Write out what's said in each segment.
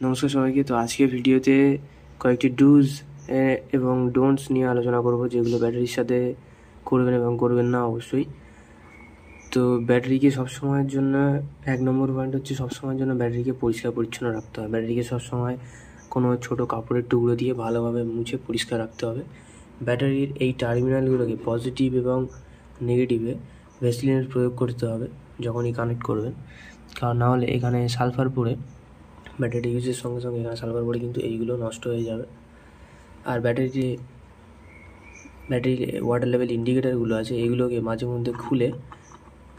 নমস্কার সবাইকে। তো আজকের ভিডিওতে কয়েকটি ডুজ এবং ডোন্টস নিয়ে আলোচনা করব, যেগুলো ব্যাটারির সাথে করবেন এবং করবেন না অবশ্যই। তো ব্যাটারিকে সবসময়ের জন্য এক নম্বর পয়েন্ট হচ্ছে সবসময়ের জন্য ব্যাটারিকে পরিষ্কার পরিচ্ছন্ন রাখতে হবে। ব্যাটারিকে সবসময় কোনো ছোটো কাপড়ের টুকরো দিয়ে ভালোভাবে মুছে পরিষ্কার রাখতে হবে। ব্যাটারির এই টার্মিনালগুলোকে পজিটিভ এবং নেগেটিভে ভ্যাসলিনের প্রয়োগ করতে হবে যখনই কানেক্ট করবেন, কারণ নাহলে এখানে সালফার পড়ে ব্যাটারি ইউজের সঙ্গে সঙ্গে এখানে সালফার পড়ে কিন্তু এইগুলো নষ্ট হয়ে যাবে। আর ব্যাটারির ওয়াটার লেভেল ইন্ডিকেটারগুলো আছে, এইগুলোকে মাঝে মধ্যে খুলে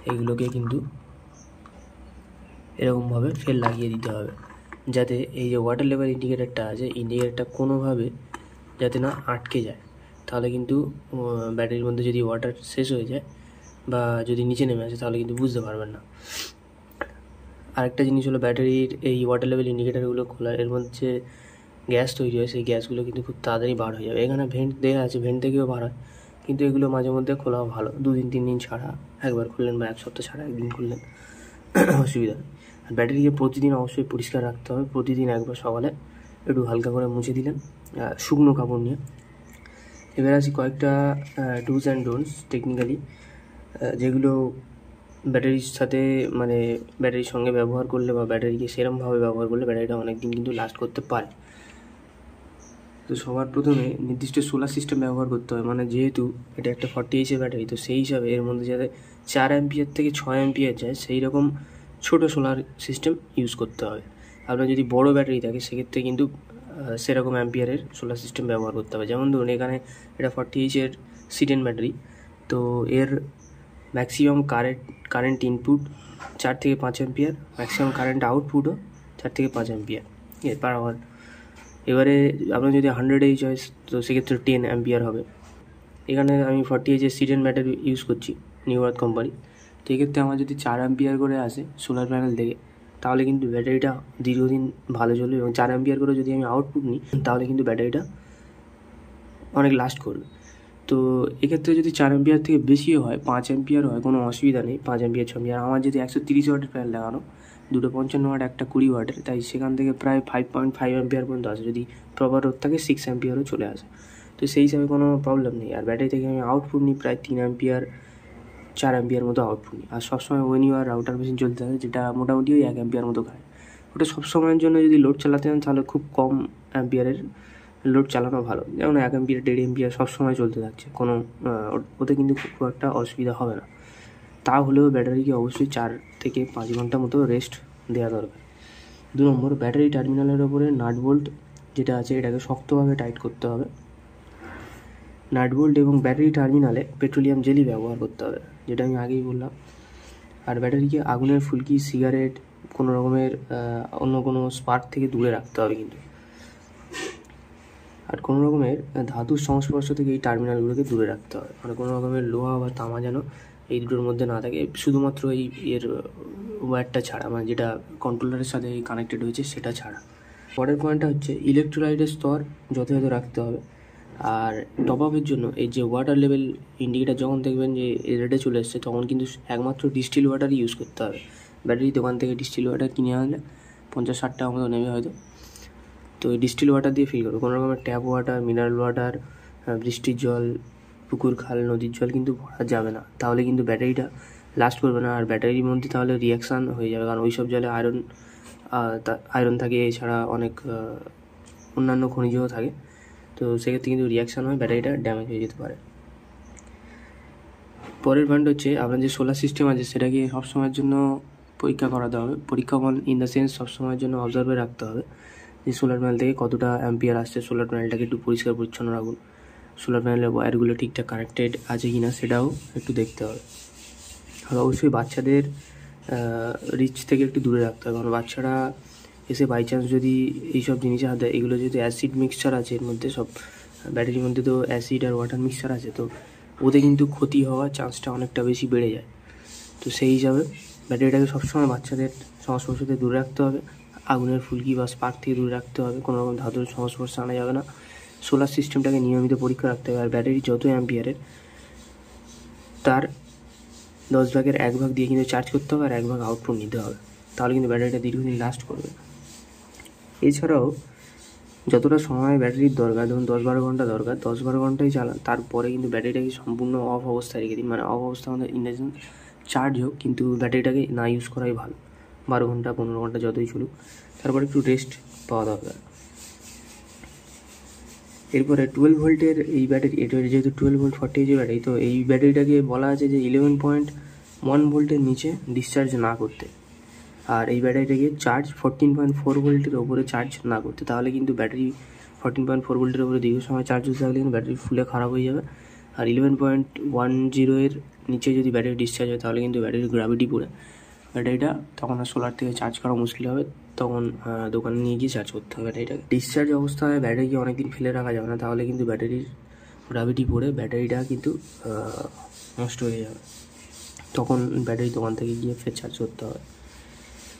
এইগুলোকে কিন্তু এরকমভাবে ফের লাগিয়ে দিতে হবে, যাতে এই যে ওয়াটার লেভেল ইন্ডিকেটারটা আছে, ইন্ডিকেটারটা কোনোভাবে যাতে না আটকে যায়। তাহলে কিন্তু ব্যাটারির মধ্যে যদি ওয়াটার শেষ হয়ে যায় বা যদি নিচে নেমে আসে তাহলে কিন্তু বুঝতে পারবেন না। আরেকটা জিনিস হলো, ব্যাটারির এই ওয়াটার লেভেল ইন্ডিকেটারগুলো খোলা, এর মধ্যে গ্যাস তৈরি হয়, সেই গ্যাসগুলো কিন্তু খুব তাড়াতাড়ি বার হয়ে যাবে। এখানে ভেন্ট দেওয়া আছে, ভেন্ট থেকেও বার হয়, কিন্তু এগুলো মাঝে মধ্যে খোলাও ভালো। 2-3 দিন ছাড়া একবার খুললেন বা 1 সপ্তাহ ছাড়া একদিন খুললেন, অসুবিধা নেই। আর ব্যাটারিকে প্রতিদিন অবশ্যই পরিষ্কার রাখতে হবে। প্রতিদিন একবার সকালে একটু হালকা করে মুছে দিলেন শুকনো কাপড় নিয়ে। এবার আসি কয়েকটা ডুজ অ্যান্ড ডোন্টস টেকনিক্যালি, যেগুলো ব্যাটারির সাথে মানে ব্যাটারির সঙ্গে ব্যবহার করলে বা ব্যাটারিকে সেরমভাবে ব্যবহার করলে ব্যাটারিটা অনেক দিন কিন্তু লাস্ট করতে পারে। তো সবার প্রথমে নির্দিষ্ট সোলার সিস্টেম ব্যবহার করতে হবে। মানে যেহেতু এটা একটা 40H ব্যাটারি, তো সেই হিসাবে এর মধ্যে যাতে 4 অ্যাম্পিয়ার থেকে 6 অ্যাম্পিয়ার যায় সেই রকম ছোটো সোলার সিস্টেম ইউজ করতে হবে। আপনার যদি বড় ব্যাটারি থাকে সেক্ষেত্রে কিন্তু সেরকম অ্যাম্পিয়ারের সোলার সিস্টেম ব্যবহার করতে হবে। যেমন ধরুন এখানে এটা 40H সিডেন ব্যাটারি, তো এর ম্যাক্সিমাম কারেন্ট ইনপুট 4 থেকে 5 অ্যাম্পিয়ার, ম্যাক্সিমাম কারেন্ট আউটপুটও 4 থেকে 5 অ্যাম্পিয়ার পার আওয়ার। এবারে আপনার যদি 100H হয় তো সেক্ষেত্রে 10 অ্যাম্পিয়ার হবে। এখানে আমি 40H সিডেন ব্যাটারি ইউজ করছি, নিউ আর্থ কোম্পানি। তো এক্ষেত্রে আমার যদি 4 অ্যাম্পিয়ার করে আসে সোলার প্যানেল থেকে, তাহলে কিন্তু ব্যাটারিটা দীর্ঘদিন ভালো চলবে। এবং 4 অ্যাম্পিয়ার করে যদি আমি আউটপুট নিই তাহলে কিন্তু ব্যাটারিটা অনেক লাস্ট করবে। তো এক্ষেত্রে যদি 4 অ্যাম্পিয়ার থেকে বেশিও হয়, 5 অ্যাম্পিয়ার হয়, কোনো অসুবিধা নেই। 5 অ্যাম্পিয়ার 6 অ্যাম্পিয়ার, আমার যদি 130 ওয়াটের প্যানেল লাগানো, 2টো 55 ওয়াট, একটা 20 ওয়াটের, তাই সেখান থেকে প্রায় 5.5 অ্যাম্পিয়ার পর্যন্ত আসে। যদি প্রপার রোড থাকে 6 অ্যাম্পিয়ারও চলে আসে, তো সেই হিসাবে কোনো প্রবলেম নেই। আর ব্যাটারি থেকে আমি আউটপুট নিই প্রায় 3 অ্যাম্পিয়ার 4 অ্যাম্পিয়ার মতো আউটপুট নিই। আর সবসময় ওয়েনিওয়ার রাউটার মেশিন চলতে থাকে, যেটা মোটামুটি ওই 1 অ্যাম্পিয়ার মতো খায়। ওটা সবসময়ের জন্য যদি লোড চালাতে চান তাহলে খুব কম অ্যাম্পিয়ারের লোড চালানো ভালো, যেমন 1 অ্যাম্পিয়ার 1.5 অ্যাম্পিয়ার সবসময় চলতে থাকছে, কোনো ওতে কিন্তু খুব একটা অসুবিধা হবে না। তা হলেও ব্যাটারিকে অবশ্যই 4 থেকে 5 ঘন্টা মতো রেস্ট দেওয়া দরকার। 2 নম্বর, ব্যাটারি টার্মিনালের ওপরে নাট বোল্ট যেটা আছে এটাকে শক্তভাবে টাইট করতে হবে। নাট বোল্ট এবং ব্যাটারি টার্মিনালে পেট্রোলিয়াম জেলি ব্যবহার করতে হবে, যেটা আমি আগেই বললাম। আর ব্যাটারিকে আগুনের ফুলকি, সিগারেট, কোনো রকমের অন্য কোনো স্পার্ক থেকে দূরে রাখতে হবে কিন্তু। আর কোনো রকমের ধাতুর সংস্পর্শ থেকে এই টার্মিনালগুলোকে দূরে রাখতে হবে। মানে কোনো রকমের লোহা বা তামা যেন এই দুটোর মধ্যে না থাকে, শুধুমাত্র এই এর ওয়্যারটা ছাড়া, মানে যেটা কন্ট্রোলারের সাথে কানেক্টেড হয়েছে সেটা ছাড়া। পরের পয়েন্টটা হচ্ছে ইলেকট্রোলাইটের স্তর যথাযথ রাখতে হবে। আর টপ আপের জন্য এই যে ওয়াটার লেভেল ইন্ডিকেটার যখন দেখবেন যে রেডে চলে এসছে, তখন কিন্তু একমাত্র ডিস্টিল ওয়াটারই ইউজ করতে হবে। ব্যাটারি দোকান থেকে ডিস্টিল ওয়াটার কিনে আনলে 50-60 টাকা মতো নেবে হয়তো, তো এই ডিস্টিল ওয়াটার দিয়ে ফিল করবে। কোনো রকমের ট্যাপ ওয়াটার, মিনারেল ওয়াটার, বৃষ্টির জল, পুকুর খাল, নদীর জল কিন্তু ভরা যাবে না, তাহলে কিন্তু ব্যাটারিটা লাস্ট করবে না। আর ব্যাটারির মধ্যে তাহলে রিয়াকশান হয়ে যাবে, কারণ ওই সব জলে আয়রন থাকে, এছাড়া অনেক অন্যান্য খনিজও থাকে, তো সেক্ষেত্রে কিন্তু রিয়াকশান হয়, ব্যাটারিটা ড্যামেজ হয়ে যেতে পারে। পরের পয়েন্ট হচ্ছে আপনার যে সোলার সিস্টেম আছে সেটাকে সবসময়ের জন্য পরীক্ষা করাতে হবে। পরীক্ষা ইন দ্য সেন্স সবসময়ের জন্য অবজার্ভে রাখতে হবে যে সোলার প্যানেল থেকে কতটা অ্যাম্পিয়ার আসছে। সোলার প্যানেলটাকে একটু পরিষ্কার পরিচ্ছন্ন রাখুন। সোলার প্যানেলের ওয়্যারগুলো ঠিকঠাক কানেক্টেড আছে কি না সেটাও একটু দেখতে হবে। আর অবশ্যই বাচ্চাদের রিচ থেকে একটু দূরে রাখতে হবে, কারণ বাচ্চারা এসে বাই চান্স যদি এইসব জিনিসে হাত দেয়, এগুলো যদি অ্যাসিড মিক্সচার আছে এর মধ্যে, সব ব্যাটারির মধ্যে তো অ্যাসিড আর ওয়াটার মিক্সচার আছে, তো ওতে কিন্তু ক্ষতি হওয়ার চান্সটা অনেকটা বেশি বেড়ে যায়। তো সেই হিসাবে ব্যাটারিটাকে সবসময় বাচ্চাদের সংস্পর্শ থেকে দূরে রাখতে হবে, আগুনের ফুলকি বা স্পার্ক থেকে দূরে রাখতে হবে, কোনো রকম ধাতুর সংস্পর্শে আনা যাবে না। সোলার সিস্টেমটাকে নিয়মিত পরীক্ষা রাখতে হবে। আর ব্যাটারি যত অ্যাম্পিয়ারের তার 10 ভাগের 1 ভাগ দিয়ে কিন্তু চার্জ করতে হবে, আর 1 ভাগ আউটপুট নিতে হবে, তাহলে কিন্তু ব্যাটারিটা দীর্ঘদিন লাস্ট করবে। এছাড়াও যতটা সময় ব্যাটারির দরকার, ধরুন 10-12 ঘন্টা দরকার, 10-12 ঘন্টাই চালান, তারপরে কিন্তু ব্যাটারিটাকে সম্পূর্ণ অফ অবস্থায় রেখে দিন। মানে অফ অবস্থা আমাদের ইন্ডাকশন চার্জ হোক, কিন্তু ব্যাটারিটাকে না ইউজ করাই ভালো। 12 ঘন্টা 15 ঘন্টা যতই চলুক, তারপরে একটু রেস্ট পাওয়া দরকার। এরপরে 12 ভোল্টের এই ব্যাটারি, এটা যেহেতু 12 ভোল্ট 40 H ব্যাটারি, তো এই ব্যাটারিটাকে বলা আছে যে 11.1 ভোল্টের নিচে ডিসচার্জ না করতে। আর এই ব্যাটারিটাকে চার্জ 14.4 ভোল্টের ওপরে চার্জ না করতে। তাহলে কিন্তু ব্যাটারি 14.4 ভোল্টের ওপরে দীর্ঘ সময় চার্জ হতে থাকলে কিন্তু ব্যাটারি ফুলে খারাপ হয়ে যাবে। আর 11.10 এর নিচে যদি ব্যাটারি ডিসচার্জ হয়, তাহলে কিন্তু ব্যাটারির গ্র্যাভিটি পড়ে ব্যাটারিটা তখন আর সোলার থেকে চার্জ করা মুশকিল হবে। তখন দোকানে নিয়ে গিয়ে চার্জ করতে হবে ব্যাটারিটাকে। ডিসচার্জ অবস্থায় ব্যাটারিকে অনেকদিন ফেলে রাখা যাবে না, তাহলে কিন্তু ব্যাটারির গ্র্যাভিটি পড়ে ব্যাটারিটা কিন্তু নষ্ট হয়ে যাবে। তখন ব্যাটারি দোকান থেকে গিয়ে ফের চার্জ করতে হবে।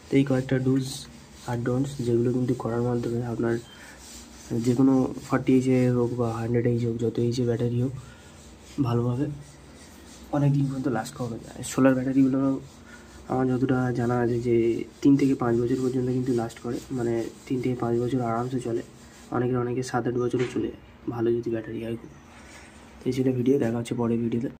তো এই কয়েকটা ডুজ আর ডোন্টস, যেগুলো কিন্তু করার মাধ্যমে আপনার যে কোনো 40 H হোক বা 100 H হোক, যত H ব্যাটারি হোক, ভালোভাবে অনেক দিন পর্যন্ত লাস্ট করা যায়। সোলার ব্যাটারিগুলো আমার যতটা জানা আছে যে 3 থেকে 5 বছর পর্যন্ত কিন্তু লাস্ট করে, মানে 3 থেকে 5 বছর আরামসে চলে। অনেকে 7-8 বছরও চলে যায়, ভালো যদি ব্যাটারি হয়। তো এই ছিল ভিডিও, দেখা হচ্ছে পরের ভিডিওতে।